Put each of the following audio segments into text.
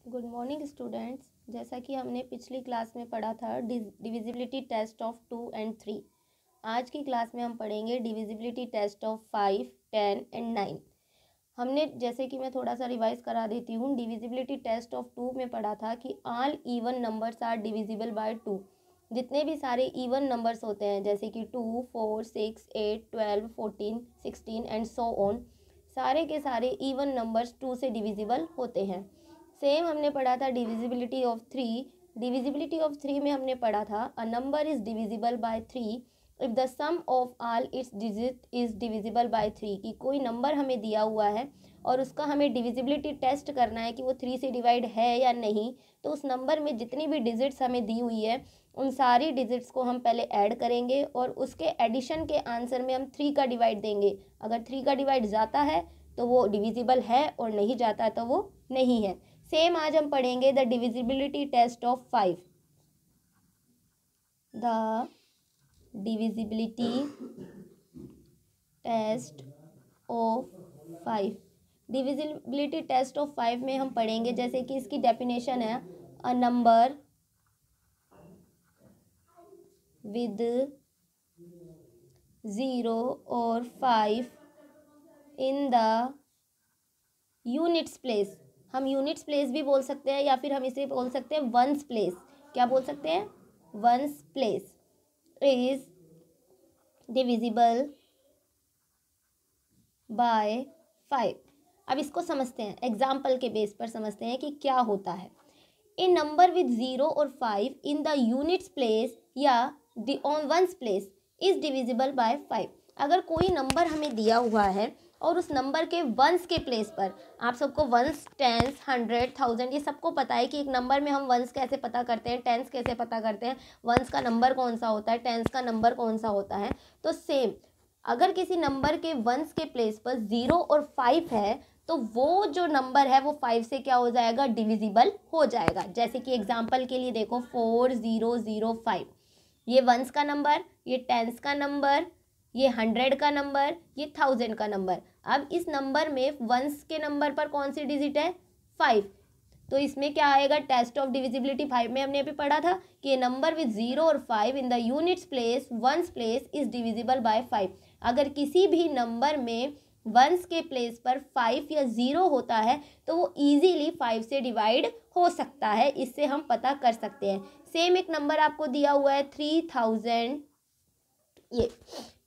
Good morning students. जैसा कि हमने पिछली क्लास में पढ़ा था डिविजिबिलिटी टेस्ट ऑफ 2 एंड 3, आज की क्लास में हम पढ़ेंगे डिविजिबिलिटी टेस्ट ऑफ 5, 10 एंड 9। हमने जैसे कि मैं थोड़ा सा रिवाइज करा देती हूँ, डिविजिबिलिटी टेस्ट ऑफ 2 में पढ़ा था कि all even numbers are divisible by 2। जितने भी सारे इवन नंबर्स होते हैं जैसे कि 2, 4, 6, 8, 12, 14, 16 एंड सो ऑन, सारे के सारे इवन नंबर्स 2 से डिविजिबल होते हैं। सेम हमने पढ़ा था डिविजिबिलिटी ऑफ 3। डिविजिबिलिटी ऑफ 3 में हमने पढ़ा था a number is divisible by 3 if the sum of all its digit is divisible by 3, कि कोई नंबर हमें दिया हुआ है और उसका हमें डिविजिबिलिटी टेस्ट करना है कि वो 3 से डिवाइड है या नहीं। तो उस नंबर में जितनी भी डिजिट्स हमें दी हुई है उन सारी डिजिट्स को हम पहले ऐड करेंगे और उसके एडिशन के आंसर में हम 3 का डिवाइड देंगे। अगर 3 का डिवाइड जाता है तो वो डिविजिबल है और नहीं जाता तो वो नहीं है। सेम आज हम पढ़ेंगे the divisibility test of 5। The divisibility test of 5। Divisibility test of 5 में हम पढ़ेंगे जैसे कि इसकी डेफिनेशन है अ नंबर विद 0 और 5 इन द यूनिट्स प्लेस। हम यूनिट्स प्लेस भी बोल सकते हैं या फिर हम इसे बोल सकते हैं वंस प्लेस। क्या बोल सकते हैं? Ones place is divisible bye 5। अब इसको समझते हैं, एग्जाम्पल के बेस पर समझते हैं कि क्या होता है। ए नंबर विद 0 और 5 इन द यूनिट्स प्लेस या the on ones place is divisible bye 5। अगर कोई नंबर हमें दिया हुआ है और उस नंबर के वंस के प्लेस पर, आप सबको वंस, टेंस, 100, 1000 ये सबको पता है कि एक नंबर में हम वंस कैसे पता करते हैं, टेंस कैसे पता करते हैं, वंस का नंबर कौन सा होता है, टेंस का नंबर कौन सा होता है। तो सेम अगर किसी नंबर के वंस के प्लेस पर 0 और 5 है तो वो जो नंबर है वो 5 से क्या हो जाएगा? डिविजिबल हो जाएगा। जैसे कि एग्जाम्पल के लिए देखो 4005, ये वंस का नंबर, ये टेंस का नंबर, ये 100 का नंबर, ये 1000 का नंबर। अब इस नंबर में वंस के नंबर पर कौन सी डिजिट है? 5। तो इसमें क्या आएगा? टेस्ट ऑफ डिविजिबिलिटी 5 में हमने अभी पढ़ा था कि ये नंबर विद 0 और 5 in the units place ones place is divisible bye 5। अगर किसी भी नंबर में वंस के प्लेस पर 5 या 0 होता है तो वो इजीली 5 से डिवाइड हो सकता है, इससे हम पता कर सकते हैं। सेम एक नंबर आपको दिया हुआ है 3000, ये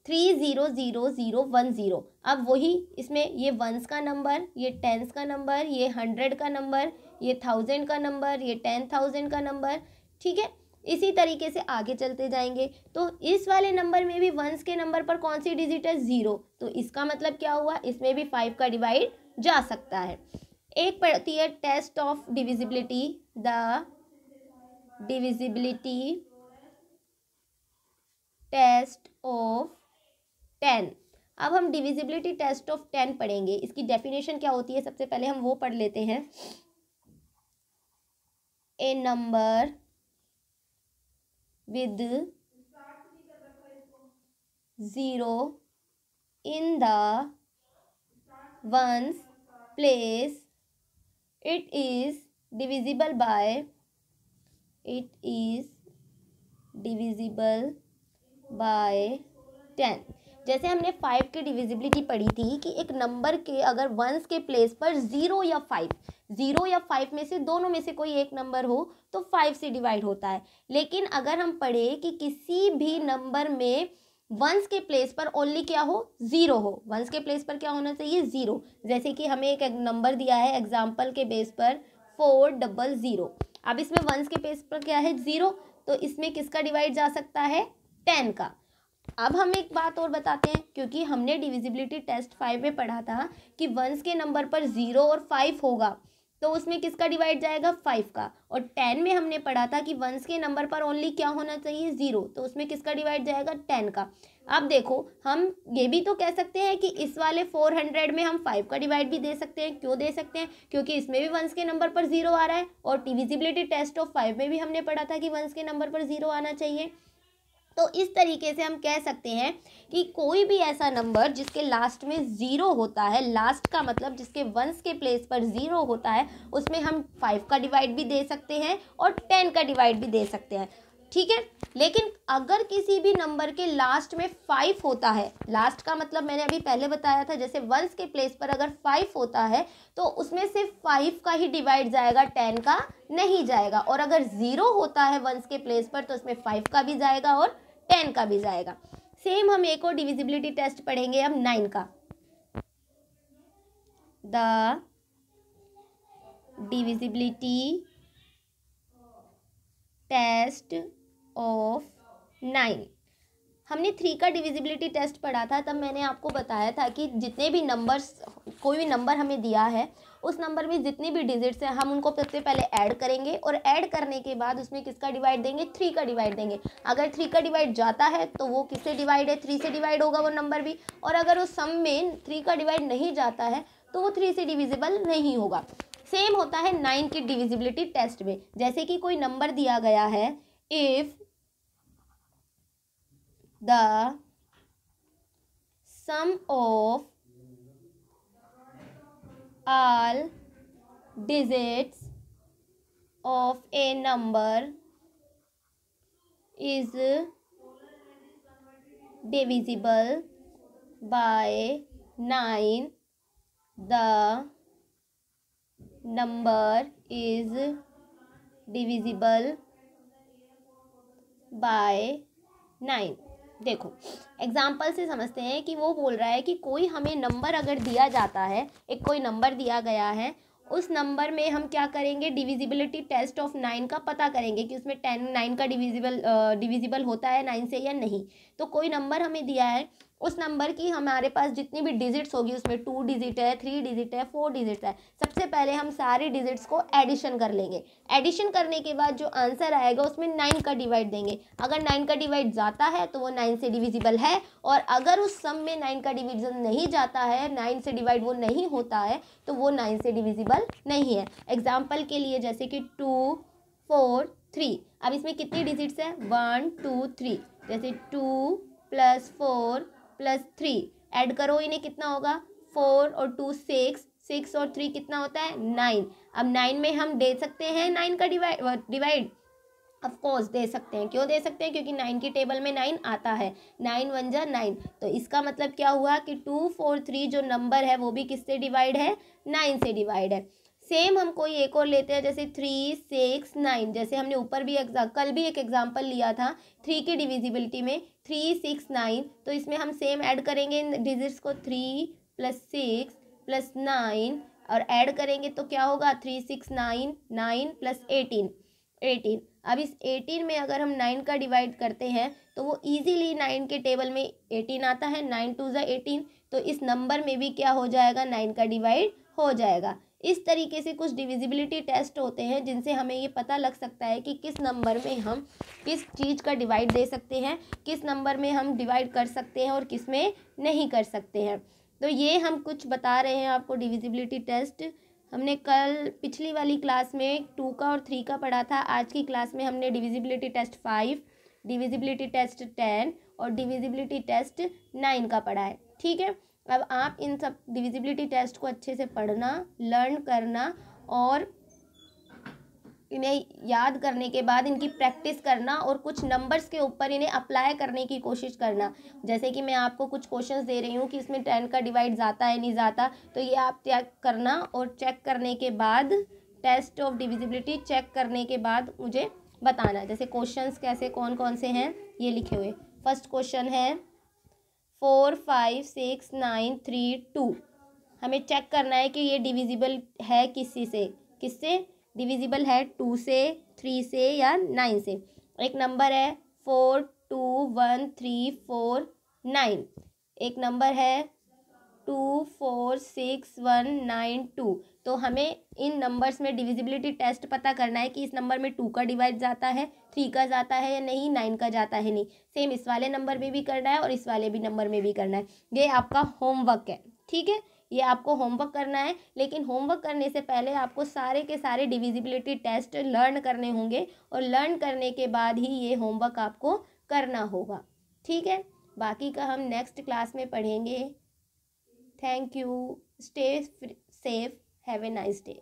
300010। अब वही इसमें ये वंस का नंबर, ये टेंस का नंबर, ये 100 का नंबर, ये 1000 का नंबर, ये 10,000 का नंबर, ठीक है। इसी तरीके से आगे चलते जाएंगे। तो इस वाले नंबर में भी वंस के नंबर पर कौन सी डिजिट है? 0। तो इसका मतलब क्या हुआ? इसमें भी 5 का डिवाइड जा सकता है। एक पढ़ती है test of divisibility, the divisibility test of 10। अब हम डिविजिबिलिटी टेस्ट ऑफ 10 पढ़ेंगे। इसकी डेफिनेशन क्या होती है सबसे पहले हम वो पढ़ लेते हैं। A number with 0 in the ones place it is divisible by 10। जैसे हमने 5 की डिविजिबिलिटी पढ़ी थी कि एक नंबर के अगर वंस के प्लेस पर 0 या 5 में से दोनों में से कोई एक नंबर हो तो 5 से डिवाइड होता है। लेकिन अगर हम पढ़े कि किसी भी नंबर में वंस के प्लेस पर ओनली क्या हो? 0 हो। वंस के प्लेस पर क्या होना चाहिए? 0। जैसे कि हमें एक नंबर दिया है एग्जाम्पल के बेस पर 400। अब इसमें वंस के प्लेस पर क्या है? 0। तो इसमें किसका डिवाइड जा सकता है? 10 का। अब हम एक बात और बताते हैं, क्योंकि हमने डिविजिबिलिटी टेस्ट 5 में पढ़ा था कि वंस के नंबर पर 0 और 5 होगा तो उसमें किसका डिवाइड जाएगा? 5 का। और 10 में हमने पढ़ा था कि वंस के नंबर पर ओनली क्या होना चाहिए? 0। तो उसमें किसका डिवाइड जाएगा? 10 का। अब देखो हम ये भी तो कह सकते हैं कि इस वाले 400 में हम 5 का डिवाइड भी दे सकते हैं। क्यों दे सकते हैं? क्योंकि इसमें भी वंस के नंबर पर 0 आ रहा है और डिविजिबिलिटी टेस्ट ऑफ 5 में भी हमने पढ़ा था कि वंस के नंबर पर 0 आना चाहिए। तो इस तरीके से हम कह सकते हैं कि कोई भी ऐसा नंबर जिसके लास्ट में ज़ीरो होता है, लास्ट का मतलब जिसके वंस के प्लेस पर ज़ीरो होता है, उसमें हम 5 का डिवाइड भी दे सकते हैं और 10 का डिवाइड भी दे सकते हैं, ठीक है। लेकिन अगर किसी भी नंबर के लास्ट में 5 होता है, लास्ट का मतलब मैंने अभी पहले बताया था, जैसे वंस के प्लेस पर अगर 5 होता है तो उसमें सिर्फ 5 का ही डिवाइड जाएगा, 10 का नहीं जाएगा। और अगर 0 होता है वंस के प्लेस पर तो उसमें 5 का भी जाएगा और 10 का भी जाएगा। सेम हम एक और डिविजिबिलिटी टेस्ट पढ़ेंगे अब 9 का। The divisibility test of 9। हमने 3 का डिविजिबिलिटी टेस्ट पढ़ा था, तब मैंने आपको बताया था कि जितने भी नंबर्स, कोई भी नंबर हमें दिया है, उस नंबर में जितनी भी डिजिट्स हैं हम उनको सबसे पहले ऐड करेंगे और ऐड करने के बाद उसमें किसका डिवाइड देंगे, 3 का डिवाइड देंगे। अगर 3 का डिवाइड जाता है तो वो किससे डिवाइड है, 3 से डिवाइड होगा वो नंबर भी। और अगर उस सम में 3 का डिवाइड नहीं जाता है तो वो 3 से डिविजिबल नहीं होगा। सेम होता है 9 की डिविजिबिलिटी टेस्ट में। जैसे कि कोई नंबर दिया गया है, if the sum of all digits of a number is divisible by 9, the number is divisible by 9। देखो एग्जाम्पल से समझते हैं कि वो बोल रहा है कि कोई हमें नंबर अगर दिया जाता है, एक कोई नंबर दिया गया है, उस नंबर में हम क्या करेंगे, डिविजिबिलिटी टेस्ट ऑफ 9 का पता करेंगे कि उसमें 9 का डिविजिबल होता है 9 से या नहीं। तो कोई नंबर हमें दिया है, उस नंबर की हमारे पास जितनी भी डिजिट्स होगी, उसमें 2 डिजिट है, 3 डिजिट है, 4 डिजिट है, सबसे पहले हम सारी डिजिट्स को एडिशन कर लेंगे। एडिशन करने के बाद जो आंसर आएगा उसमें 9 का डिवाइड देंगे। अगर 9 का डिवाइड जाता है तो वो 9 से डिविजिबल है, और अगर उस सम में 9 का डिवीजन नहीं जाता है, 9 से डिवाइड वो नहीं होता है, तो वो 9 से डिविजिबल नहीं है। एग्जाम्पल के लिए जैसे कि 2, 4, 3। अब इसमें कितनी डिजिट्स है, 1, 2, 3। जैसे 2 + 4 + 3 ऐड करो, इन्हें कितना होगा, 4 और 2 6, 6 और 3 कितना होता है, 9। अब 9 में हम दे सकते हैं 9 का डिवाइड ऑफ कोर्स दे सकते हैं। क्यों दे सकते हैं, क्योंकि 9 की टेबल में 9 आता है, 9 1 जा 9। तो इसका मतलब क्या हुआ कि 2, 4, 3 जो नंबर है वो भी किससे डिवाइड है, 9 से डिवाइड है। सेम हम कोई एक और लेते हैं, जैसे 3, 6, 9। जैसे हमने ऊपर भी कल भी एक एग्जांपल लिया था 3 की डिविजिबिलिटी में, 3, 6, 9। तो इसमें हम सेम ऐड करेंगे इन डिजिट्स को, 3 + 6 + 9, और ऐड करेंगे तो क्या होगा, 3, 6, 9, 9 + 18, 18। अब इस 18 में अगर हम 9 का डिवाइड करते हैं तो वो इजीली 9 के टेबल में 18 आता है, 9 2 जा 18। तो इस नंबर में भी क्या हो जाएगा, 9 का डिवाइड हो जाएगा। इस तरीके से कुछ डिविजिबिलिटी टेस्ट होते हैं जिनसे हमें ये पता लग सकता है कि किस नंबर में हम किस चीज़ का डिवाइड दे सकते हैं, किस नंबर में हम डिवाइड कर सकते हैं और किस में नहीं कर सकते हैं। तो ये हम कुछ बता रहे हैं आपको डिविजिबिलिटी टेस्ट। हमने कल पिछली वाली क्लास में 2 का और 3 का पढ़ा था। आज की क्लास में हमने डिविजिबिलिटी टेस्ट 5, डिविजिबिलिटी टेस्ट 10 और डिविजिबिलिटी टेस्ट 9 का पढ़ा है, ठीक है। अब आप इन सब डिविजिबिलिटी टेस्ट को अच्छे से पढ़ना, लर्न करना और इन्हें याद करने के बाद इनकी प्रैक्टिस करना और कुछ नंबर्स के ऊपर इन्हें अप्लाई करने की कोशिश करना। जैसे कि मैं आपको कुछ क्वेश्चंस दे रही हूँ कि इसमें 10 का डिवाइड जाता है नहीं जाता, तो ये आप चेक करना और चेक करने के बाद टेस्ट ऑफ डिविजिबिलिटी चेक करने के बाद मुझे बताना। जैसे क्वेश्चंस कैसे कौन कौन से हैं ये लिखे हुए। फर्स्ट क्वेश्चन है 4, 5, 6, 9, 3, 2। हमें चेक करना है कि ये डिविजिबल है किससे डिविजिबल है, 2 से, 3 से या 9 से। एक नंबर है 4, 2, 1, 3, 4, 9। एक नंबर है 2, 4, 6, 1, 9, 2। तो हमें इन नंबर्स में डिविजिबिलिटी टेस्ट पता करना है कि इस नंबर में 2 का डिवाइड जाता है, 3 का जाता है या नहीं, 9 का जाता है नहीं। सेम इस वाले नंबर में भी करना है और इस वाले भी नंबर में भी करना है। ये आपका होमवर्क है, ठीक है, ये आपको होमवर्क करना है। लेकिन होमवर्क करने से पहले आपको सारे के सारे डिविजिबिलिटी टेस्ट लर्न करने होंगे और लर्न करने के बाद ही ये होमवर्क आपको करना होगा। ठीक है, बाकी का हम नेक्स्ट क्लास में पढ़ेंगे। Thank you, stay safe, have a nice day.